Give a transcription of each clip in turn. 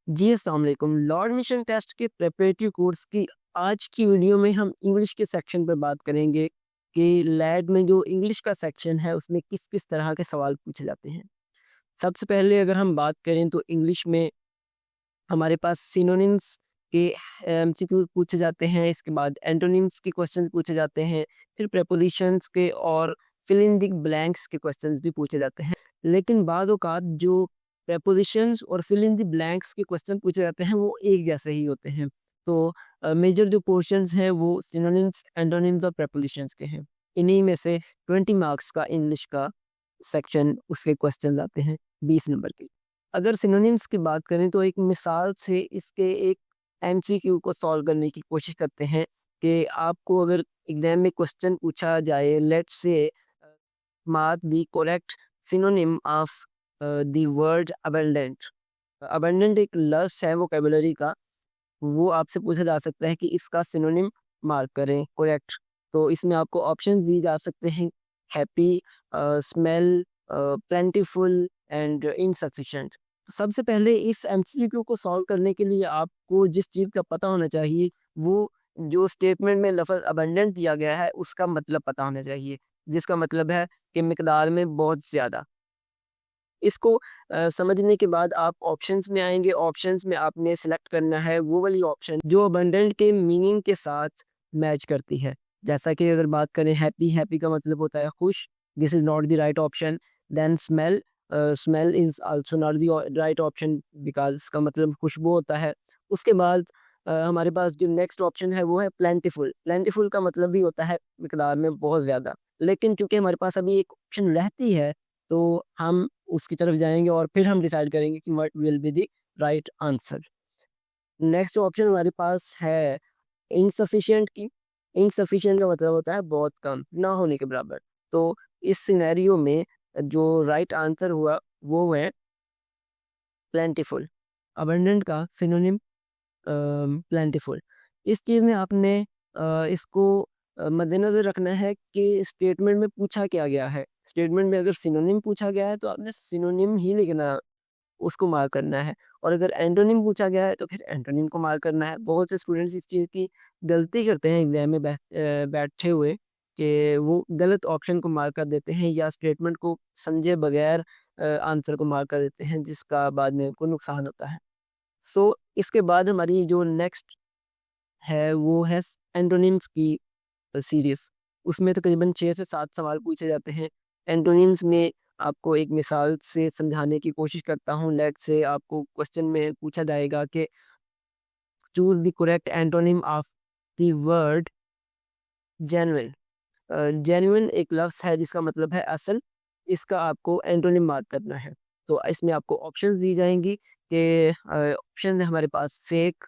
जी अस्सलाम वालेकुम। Law admission test के प्रिपरेटरी कोर्स की आज की वीडियो में हम इंग्लिश के सेक्शन पर बात करेंगे कि लैड में जो इंग्लिश का सेक्शन है उसमें किस किस तरह के सवाल पूछे जाते हैं। सबसे पहले अगर हम बात करें तो इंग्लिश में हमारे पास सिनोनिम्स के एमसीक्यू पूछे जाते हैं, इसके बाद एंटोनिम्स के क्वेश्चंस पूछे जाते हैं, फिर प्रेपोजिशंस के और फिल इन द ब्लैंक्स के क्वेश्चंस भी पूछे जाते हैं। लेकिन बाद औक़ात जो प्रेपोजिशंस और फिल इन द ब्लैंक्स के क्वेश्चन पूछे जाते हैं वो एक जैसे ही होते हैं। तो मेजर जो पोर्शंस हैं वो सिनोनिम्स, एंटोनिम्स और प्रेपोजिशंस के हैं। इन्हीं में से 20 मार्क्स का इंग्लिश का सेक्शन उसके क्वेश्चन आते हैं 20 नंबर के। अगर सिनोनिम्स की बात करें तो एक मिसाल से इसके एक एमसीक्यू को सॉल्व करने की कोशिश करते हैं कि आपको अगर एग्जाम में क्वेश्चन पूछा जाए, let's say mark the correct synonym of the word abundant. Abundant एक लफ्ज़ है वोकैबुलरी का, वो आपसे पूछा जा सकता है कि इसका सिनोनिम मार्क करें करेक्ट। तो इसमें आपको ऑप्शन दी जा सकते हैं happy, smell, plentiful and insufficient. सबसे पहले इस एमसीक्यू को सॉल्व करने के लिए आपको जिस चीज़ का पता होना चाहिए वो जो स्टेटमेंट में लफ्ज़ अबंडेंट दिया गया है उसका मतलब पता होना चाहिए, जिसका मतलब है कि मिकदार में बहुत ज़्यादा। इसको समझने के बाद आप ऑप्शंस में आएँगे, ऑप्शंस में आपने सेलेक्ट करना है वो वाली ऑप्शन जो अबंडेंट के मीनिंग के साथ मैच करती है। जैसा कि अगर बात करें हैप्पी, हैप्पी का मतलब होता है खुश, this is not the right option. Then smell, smell is also not the right option because इसका मतलब खुशबू होता है। उसके बाद हमारे पास जो नेक्स्ट ऑप्शन है वो है प्लेंटीफुल। प्लेंटीफुल का मतलब भी होता है मिकदार में बहुत ज़्यादा। लेकिन चूँकि हमारे पास अभी एक ऑप्शन रहती है तो हम उसकी तरफ जाएँगे और फिर हम डिसाइड करेंगे कि what will be the right answer. Next option हमारे पास है इनसफिशिएंट की। इनसफिशिएंट का मतलब होता है बहुत कम, ना होने के बराबर। तो इस सिनेरियो में जो राइट आंसर हुआ वो है प्लेंटीफुल। अबंडेंट का सिनोनिम प्लेंटीफुल। इस चीज़ में आपने इसको मद्देनज़र रखना है कि स्टेटमेंट में पूछा क्या गया है। स्टेटमेंट में अगर सिनोनिम पूछा गया है तो आपने सिनोनिम ही लिखना, उसको मार्क करना है, और अगर एंटोनिम पूछा गया है तो फिर एंटोनिम को मार्क करना है। बहुत से स्टूडेंट्स इस चीज़ की गलती करते हैं एग्जाम में बैठे हुए कि वो गलत ऑप्शन को मार्क कर देते हैं या स्टेटमेंट को समझे बगैर आंसर को मार्क कर देते हैं, जिसका बाद में उनको नुकसान होता है। सो इसके बाद हमारी जो नेक्स्ट है वो है एंटोनिम्स की सीरीज़। उसमें तकरीबन 6 से 7 सवाल पूछे जाते हैं। एंटोनिम्स में आपको एक मिसाल से समझाने की कोशिश करता हूँ। लेट्स से आपको क्वेश्चन में पूछा जाएगा कि choose the correct antonym of the word genuine. Genuine एक लफ्ज़ है जिसका मतलब है असल, इसका आपको एंटोनिम मार्क करना है। तो इसमें आपको ऑप्शंस दी जाएँगी कि ऑप्शन है हमारे पास fake,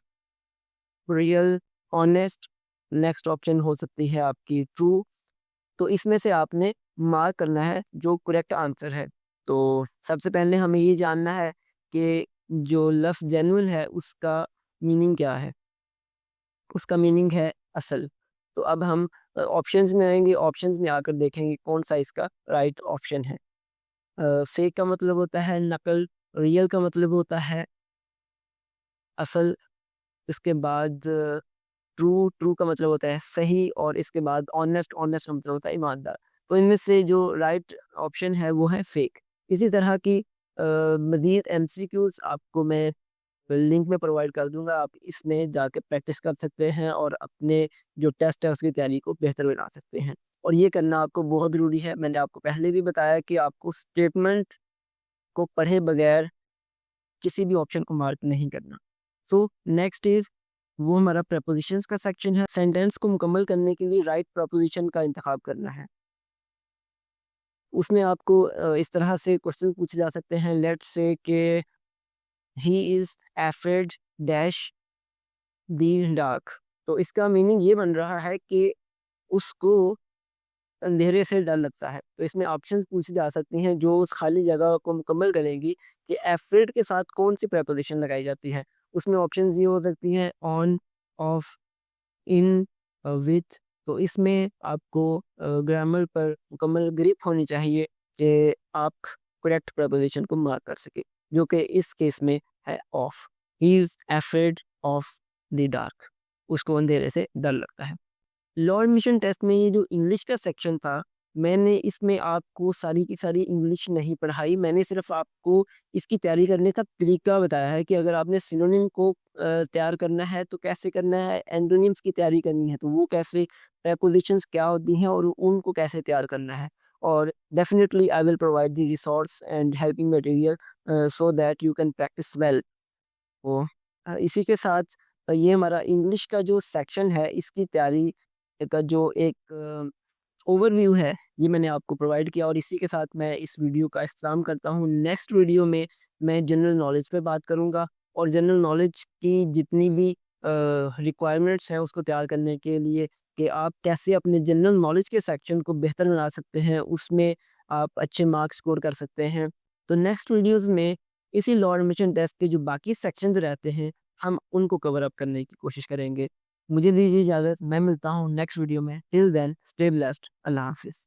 real, honest, next option हो सकती है आपकी ट्रू। तो इसमें से आपने मार्क करना है जो करेक्ट आंसर है। तो सबसे पहले हमें ये जानना है कि जो लफ्ज़ जेन्युइन है उसका मीनिंग क्या है? उसका मीनिंग है असल। तो अब हम ऑप्शंस में आएँगे, ऑप्शंस में आकर देखेंगे कौन-सा इसका राइट ऑप्शन है। फेक का मतलब होता है नकल, रियल का मतलब होता है असल, इसके बाद ट्रू, ट्रू का मतलब होता है सही, और इसके बाद ऑनेस्ट, ऑनेस्ट का मतलब होता है ईमानदार। तो इनमें से जो राइट ऑप्शन है वो है फेक। इसी तरह की मज़ीद एमसीक्यूज़ आपको मैं लिंक में प्रोवाइड कर दूँगा, आप इसमें जाके प्रैक्टिस कर सकते हैं और अपने जो टेस्ट है उसकी तैयारी को बेहतर बना सकते हैं। और ये करना आपको बहुत ज़रूरी है। मैंने आपको पहले भी बताया कि आपको स्टेटमेंट को पढ़े बगैर किसी भी ऑप्शन को मार्क नहीं करना। सो नेक्स्ट इज़ वो हमारा प्रेपोज़िशंस का सेक्शन है। सेंटेंस को मुकम्मल करने के लिए राइट प्रेपोज़िशन का इंतखाब करना है। उसमें आपको इस तरह से क्वेश्चन पूछे जा सकते हैं, लेट्स से कि he is afraid dash the dark. तो इसका मीनिंग ये बन रहा है कि उसको अंधेरे से डर लगता है। तो इसमें ऑप्शंस पूछी जा सकती हैं जो उस खाली जगह को मुकम्मल करेंगी कि अफ्रेड के साथ कौन-सी प्रेपोज़िशन लगाई जाती है। उसमें ऑप्शंस ये हो सकती हैं ऑन, ऑफ, इन, विथ। तो इसमें आपको ग्रामर पर मुकम्मल ग्रिप होनी चाहिए कि आप करेक्ट प्रेपोज़िशन को मार्क कर सकें, जो कि इस केस में है of. He is afraid of the dark, उसको अंधेरे से डर लगता है। लॉ एडमिशन टेस्ट में ये जो इंग्लिश का सेक्शन था, मैंने इसमें आपको सारी की सारी इंग्लिश नहीं पढ़ाई, मैंने सिर्फ आपको इसकी तैयारी करने का तरीका बताया है कि अगर आपने सिनोनिम को तैयार करना है तो कैसे करना है, एंटोनिम्स की तैयारी करनी है तो वो कैसे, प्रेपोजिशंस क्या होती हैं और उनको कैसे तैयार करना है। और definitely I will provide the resource and helping material so that you can practice well. तो इसी के साथ ये हमारा इंग्लिश का जो सेक्शन है इसकी तैयारी का जो एक ओवरव्यू है ये मैंने आपको प्रोवाइड किया, और इसी के साथ मैं इस वीडियो का इख्तिताम करता हूँ। नेक्स्ट वीडियो में मैं जनरल नॉलेज पे बात करूँगा, और जनरल नॉलेज की जितनी भी रिक्वायरमेंट्स हैं उसको तैयार करने के लिए कि आप कैसे अपने जनरल नॉलेज के सेक्शन को बेहतर बना सकते हैं, उसमें आप अच्छे मार्क्स स्कोर कर सकते हैं। तो नेक्स्ट वीडियोज़ में इसी लॉ एडमिशन टेस्ट के जो बाकी सेक्शन रहते हैं हम उनको कवर अप करने की कोशिश करेंगे। मुझे दीजिए इजाज़त, मैं मिलता हूँ नेक्स्ट वीडियो में। टिल देन स्टे ब्लेस्ड, अल्लाह हाफ़िज़।